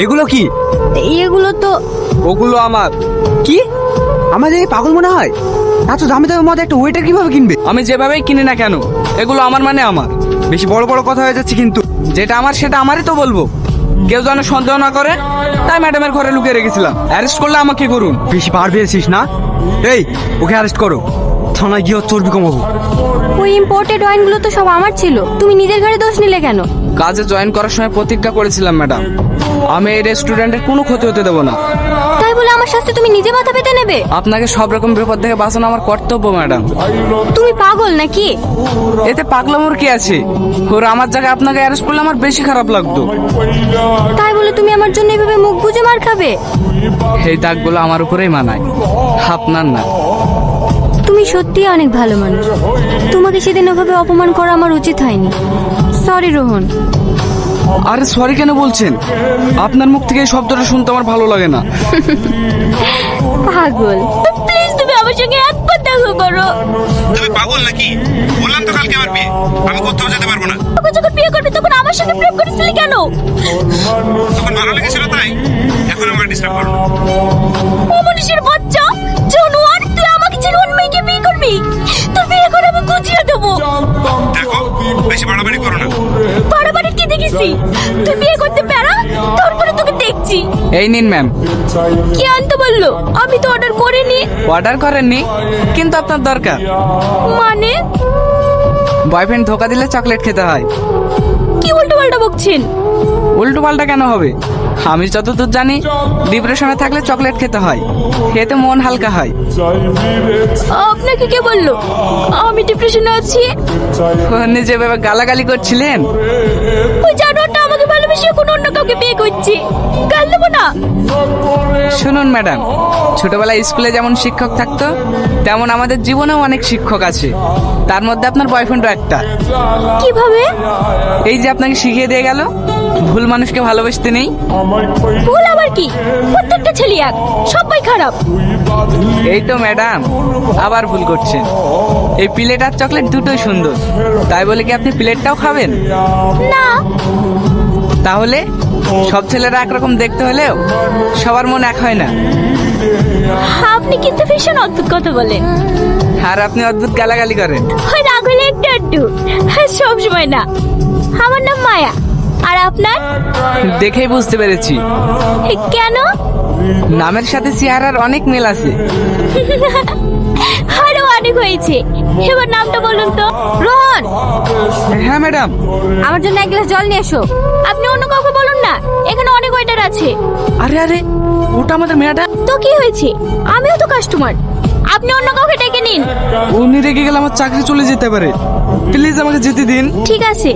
এগুলো কি? এগুলো তো ওগুলো আমার। কি আমাদের এই পাগল মনে হয়? এত দামি দামি মদ একটা ওয়েটার কিভাবে কিনবে? আমি যেভাবেই কিনি না কেন, এগুলো আমার মানে আমার। বেশি বড় বড় কথা হয়ে যাচ্ছে কিন্তু। যেটা আমার সেটা আমারই তো বলবো, কেউ যেন সন্দেহ না করে। তাই ম্যাডামের ঘরে লুকিয়ে রেখেছিলাম। অ্যারেস্ট করলে আমাকে করুন। বেশি পার পেয়েছিস না? এই ওকে অ্যারেস্ট করো, থানায় গিয়ে চর্বি কমাবো। ওই ইম্পোর্টেড ওয়াইনগুলো তো সব আমার ছিল, তুমি নিজের ঘরে দোষ নিলে কেন? কাজে জয়েন করার সময় প্রতিজ্ঞা করেছিলাম ম্যাডাম, আমি এই রেস্টুরেন্টের কোনো ক্ষতি হতে দেবো না। তাই বলে আমার শাস্তি তুমি নিজে মাথা পেতে নেবে? আপনাকে সব রকম বিপদ থেকে বাঁচানো আমার কর্তব্য ম্যাডাম। তুমি পাগল নাকি? এতে পাগলামোর কি আছে? ওরা আমার জায়গায় আপনাকে অ্যারেস্ট করলে আমার বেশি খারাপ লাগতো। তাই বলে তুমি আমার জন্য এভাবে মুখ বুজে মার খাবে? এই দাগগুলো আমার উপরেই মানায়, আপনার না। তুমি সত্যিই অনেক ভালো মানুষ। তোমাকে সেদিন ওভাবে অপমান করা আমার উচিত হয়নি। সরি রোহন। আরে সরি কেন বলছেন? আপনার মুখ থেকে এই শব্দটা শুনতে আমার ভালো লাগে না। পাগল, প্লিজ তুমি আমার সঙ্গে একবার দেখা করো। তুমি পাগল নাকি? বললাম তো কালকে আমার বিয়ে, আমি কোথাও যেতে পারবো না। তোকে যখন বিয়ে করবি তখন আমার সঙ্গে প্রেম করেছিলি কেন? তখন ভালো লেগেছিল তাই। এখন আমার ডিস্টার্ব করো না। ও মানুষের বাচ্চা জানোয়ার, তুই আমাকে জীবন মেয়েকে বিয়ে করবি? তোর বিয়ে করে আমি গুছিয়ে দেবো। দেখো বেশি বাড়াবাড়ি করো না। বাড়াবাড়ি কি দেখেছি? তুই বিয়ে করতে পারা, তারপরে তোকে দেখছি। এই নিন ম্যাম। কি আনতে বললো? আমি তো অর্ডার করিনি। অর্ডার করেননি, কিন্তু আপনার দরকার। মানে বয়ফ্রেন্ড ধোকা দিলে চকলেট খেতে হয়। কি উল্টো পাল্টা বকছেন? উল্টো পাল্টা কেন হবে? আমি যতদূর জানি ডিপ্রেশনে থাকলে চকলেট খেতে হয়, খেতে মন হালকা হয়। আপনাকে কে বললো আমি ডিপ্রেশনে আছি? নিজে ভেবে গালাগালি করছিলেন। ওই জানোয়ারটা আমাকে ভালোবেসে এখন অন্য কাউকে বিয়ে করছে। গাল দেবো না? শুনুন ম্যাডাম, ছোটবেলায় স্কুলে যেমন শিক্ষক থাকতো, তেমন আমাদের জীবনেও অনেক শিক্ষক আছে। তার মধ্যে আপনার বয়ফ্রেন্ডও একটা। কিভাবে? এই যে আপনাকে শিখিয়ে দিয়ে গেল, ভুল মানুষকে ভালোবাসতে নেই। ভুল আবার কি? প্রত্যেকটা ছেলে এক, সবাই খারাপ। এই তো ম্যাডাম, আবার ভুল করছেন। এই প্লেট আর চকলেট দুটোই সুন্দর, তাই বলে কি আপনি প্লেটটাও খাবেন? না। তাহলে সব ছেলেরা একরকম দেখতে হলেও সবার মন এক হয় না। আপনি কিন্তু ভীষণ অদ্ভুত কথা বলেন। আর আপনি অদ্ভুত গালাগালি করেন। ওই রাগ হলে একটু একটু, সব সময় না। আমার নাম মায়া। আর আপনার? দেখেই বুঝতে পেরেছি। কেন? নামের সাথে চেহারার অনেক মিল আছে। আরো অনেক হয়েছে। এবার নামটা বলুন তো। রোহন। হ্যাঁ ম্যাডাম। আমার জন্য এক গ্লাস জল নিয়ে এসো। আপনি অন্য কাউকে বলুন না, এখানে অনেক ওয়েটার আছে। আরে আরে, ওটা আমাদের ম্যাডাম। তো কি হয়েছে? আমিও তো কাস্টমার। আপনি অন্য কাউকে ডেকে নিন। উনি রেগে গেলে আমার চাকরি চলে যেতে পারে। প্লিজ আমাকে যেতে দিন। ঠিক আছে।